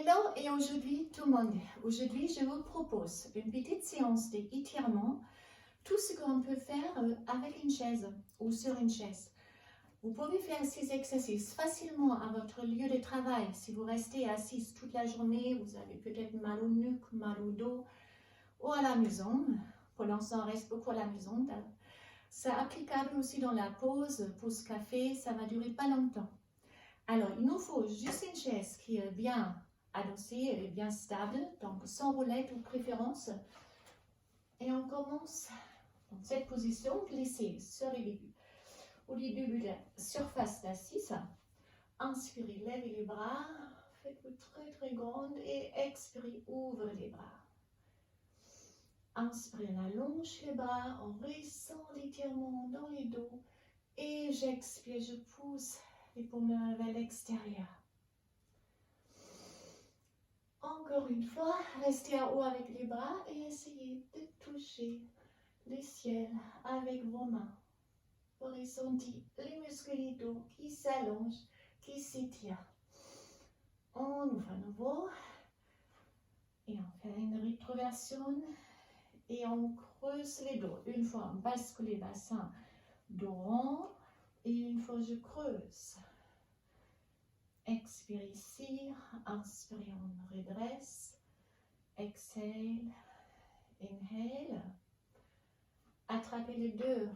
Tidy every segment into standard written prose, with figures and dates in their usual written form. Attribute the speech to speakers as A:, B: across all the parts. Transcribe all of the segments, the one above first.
A: Hello et aujourd'hui tout le monde. Aujourd'hui je vous propose une petite séance d'étirement, tout ce qu'on peut faire avec une chaise ou sur une chaise. Vous pouvez faire ces exercices facilement à votre lieu de travail. Si vous restez assise toute la journée, vous avez peut-être mal au nuque, mal au dos, ou à la maison. Pour l'instant, on reste beaucoup à la maison. C'est applicable aussi dans la pause café, ça va durer pas longtemps. Alors, il nous faut juste une chaise qui est bien adossée et bien stable, donc sans roulette ou préférence. Et on commence dans cette position, glissez sur les débuts. Au début de la surface d'assise, inspirez, levez les bras, faites-vous très très grande et expirez, ouvrez les bras. Inspirez, on allonge les bras, on ressent l'étirement dans les dos et j'expire, je pousse les poumons vers l'extérieur. Encore une fois, restez en haut avec les bras et essayez de toucher le ciel avec vos mains. Vous ressentez les muscles du dos qui s'allongent, qui s'étirent. On ouvre à nouveau et on fait une rétroversion et on creuse les dos. Une fois, on bascule les bassins dos rond et une fois, je creuse. Expire ici, inspire, on redresse, exhale, inhale. Attrapez les deux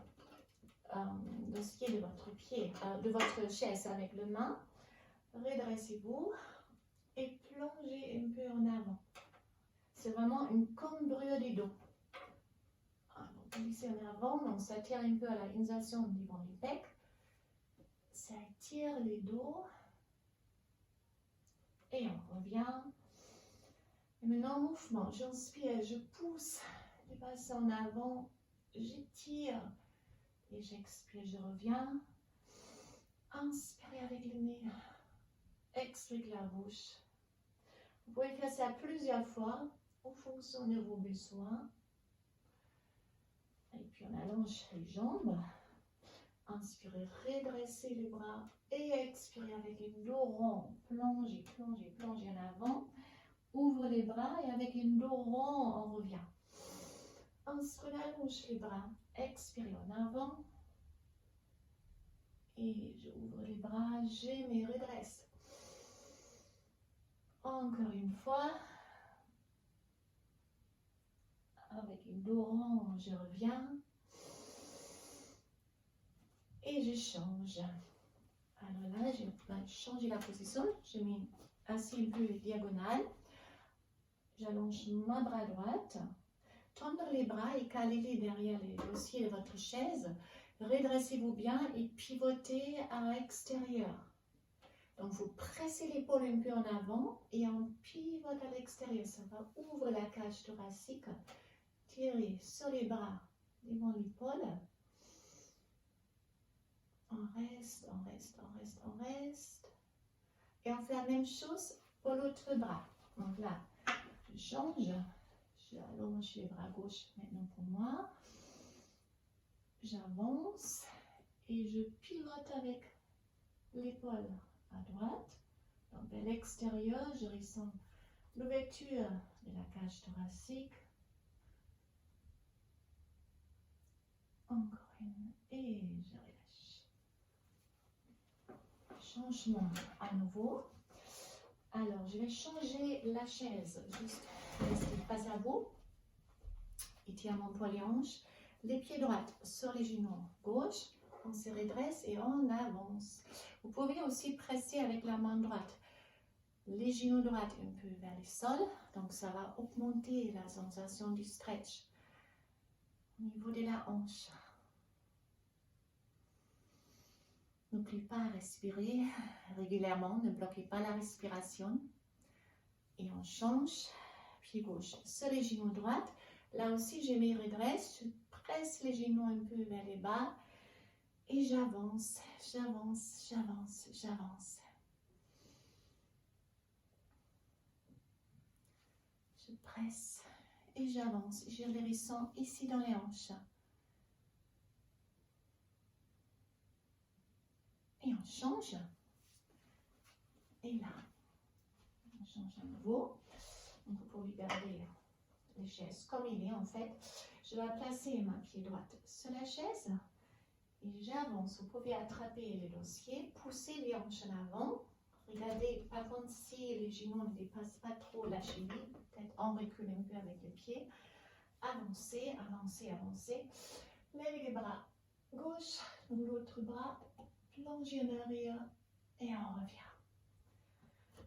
A: dossiers de votre pied, de votre chaise avec les mains. Redressez-vous et plongez un peu en avant. C'est vraiment une cambrure du dos. Alors, glissez en avant, on s'attire un peu à la inhalation devant les pecs. Ça étire les dos. Et on revient. Et maintenant, mouvement. J'inspire, je pousse les bras en avant. J'étire. Et j'expire, je reviens. Inspirez avec le nez. Expirez avec la bouche. Vous pouvez faire ça plusieurs fois en fonction de vos besoins. Et puis on allonge les jambes. Inspirez, redressez les bras. Et expirez avec le dos rond. Plongez, plongez, plongez en avant. Ouvre les bras et avec une dos rond, on revient. Inspirez, allonge les bras. Expirez en avant. Et j'ouvre les bras, je me redresse. Encore une fois. Avec une dos rond, je reviens. Et je change. Alors là, je vais changer la position. Je mets assis un peu diagonale. J'allonge ma bras droite. Tendre les bras et calez-les derrière les dossiers de votre chaise. Redressez-vous bien et pivotez à l'extérieur. Donc, vous pressez l'épaule un peu en avant et on pivote à l'extérieur. Ça va ouvrir la cage thoracique. Tirez sur les bras devant l'épaule. On reste, on reste, on reste, on reste. Et on fait la même chose pour l'autre bras. Donc là, je change. J'allonge les bras gauche maintenant pour moi. J'avance et je pivote avec l'épaule à droite. Donc à l'extérieur, je ressens l'ouverture de la cage thoracique. Encore une et je relâche. Changement à nouveau. Alors, je vais changer la chaise. Juste rester face à vous. Étirement pour les hanches. Les pieds droits sur les genoux gauche. On se redresse et on avance. Vous pouvez aussi presser avec la main droite. Les genoux droits un peu vers le sol. Donc, ça va augmenter la sensation du stretch au niveau de la hanche. N'oubliez pas à respirer régulièrement, ne bloquez pas la respiration. Et on change, pied gauche sur les genoux droits. Là aussi, je me redresse, je presse les genoux un peu vers les bas. Et j'avance, j'avance, j'avance, j'avance. Je presse et j'avance. Je les ressens ici dans les hanches. Et on change. Et là, on change à nouveau. Donc vous pouvez garder les chaises comme il est en fait. Je vais placer ma pied droite sur la chaise et j'avance. Vous pouvez attraper le dossier, pousser les hanches en avant. Regardez, par contre, si les genoux ne dépassent pas trop la cheville, peut-être on recule un peu avec les pieds. Avancez, avancez, avancez. Levez les bras gauche, l'autre bras, plongez en arrière et on revient.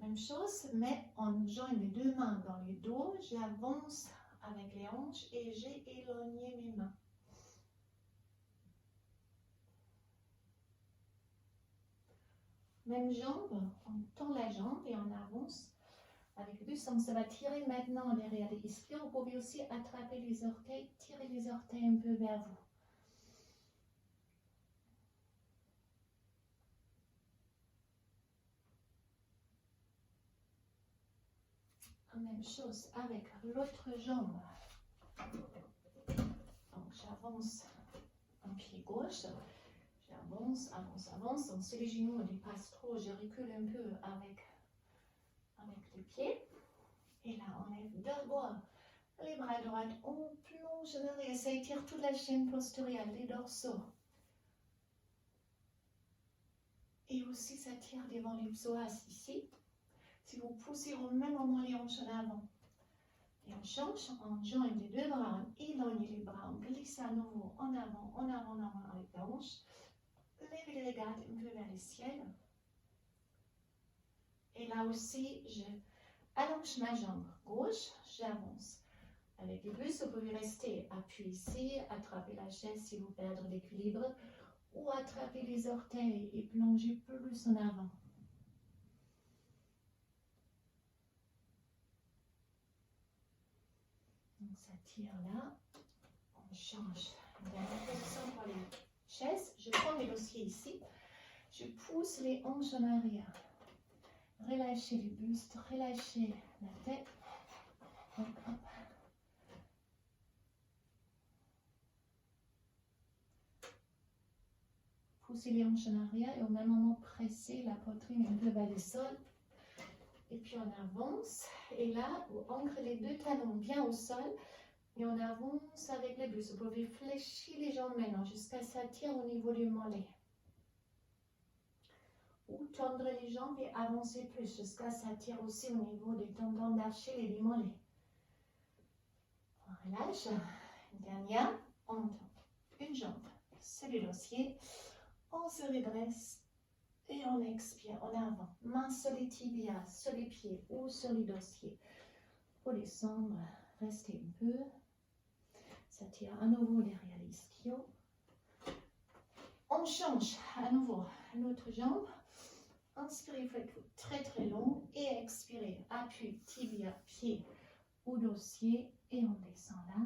A: Même chose, mais on joint les deux mains dans le dos. J'avance avec les hanches et j'ai éloigné mes mains. Même jambe, on tend la jambe et on avance avec le sens. Ça va tirer maintenant derrière les ischios. Vous pouvez aussi attraper les orteils, tirer les orteils un peu vers vous. Même chose avec l'autre jambe. Donc j'avance un pied gauche. J'avance, avance, avance. Donc si les genoux dépassent trop, je recule un peu avec les pieds. Et là, on lève d'abord les bras droits. On plonge en arrière. Ça étire toute la chaîne postérieure, les dorsaux. Et aussi, ça tire devant les psoas ici. Si vous poussez au même moment les hanches en avant. Et on change, on joint les deux bras, on éloigne les bras, on glisse à nouveau en avant, en avant, en avant avec la hanche. Levez les regards un peu vers le ciel. Et là aussi, je allonge ma jambe gauche, j'avance. Avec les bus, vous pouvez rester appuyé ici, attraper la chaise si vous perdez l'équilibre, ou attraper les orteils et plonger plus en avant. Donc ça tire là, on change. Dernière position pour les chaises, je prends mes dossiers ici, je pousse les hanches en arrière. Relâchez les bustes, relâchez la tête. Hop, hop. Poussez les hanches en arrière et au même moment pressez la poitrine un peu vers le sol. Et puis on avance. Et là, vous ancrez les deux talons bien au sol. Et on avance avec les bustes. Vous pouvez fléchir les jambes maintenant jusqu'à s'attirer au niveau du mollet. Ou tendre les jambes et avancer plus jusqu'à s'attirer aussi au niveau des tendons d'Achille et du mollet. On relâche. Dernière, on tend une jambe sur le dossier. On se redresse et on expire en avant. Main sur les tibias, sur les pieds ou sur les dossiers. Pour descendre, restez un peu. Ça tire à nouveau derrière les ischios. On change à nouveau l'autre jambe. Inspirez, faites très très long et expirez. Appui, tibia, pied ou dossier et on descend là.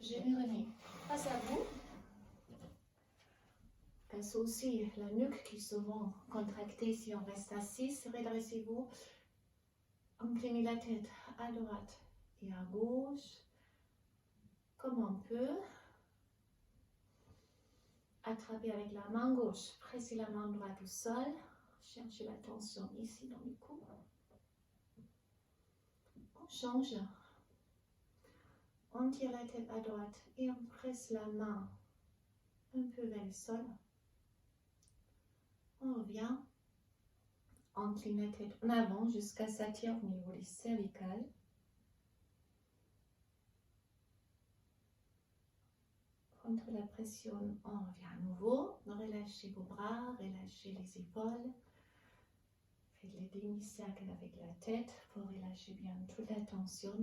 A: Je me remets face à vous. Casse aussi la nuque qui est souvent contractée si on reste assis. Redressez-vous. Inclinez la tête à droite et à gauche. Comme on peut. Attrapez avec la main gauche. Pressez la main droite au sol. Cherchez la tension ici dans le cou. On change. On tire la tête à droite et on presse la main un peu vers le sol. On revient. On incline la tête en avant jusqu'à s'attirer au niveau des cervicales. Contre la pression, on revient à nouveau. Relâchez vos bras, relâchez les épaules. Faites les demi-cercles avec la tête pour relâcher bien toute la tension.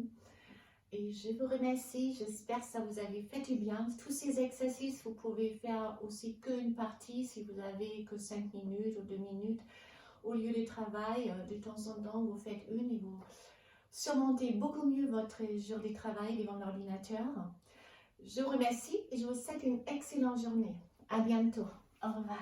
A: Et je vous remercie, j'espère que ça vous avait fait du bien. Tous ces exercices, vous pouvez faire aussi qu'une partie si vous avez que 5 minutes ou 2 minutes. Au lieu de travail, de temps en temps, vous faites une et vous surmontez beaucoup mieux votre jour de travail devant l'ordinateur. Je vous remercie et je vous souhaite une excellente journée. À bientôt. Au revoir.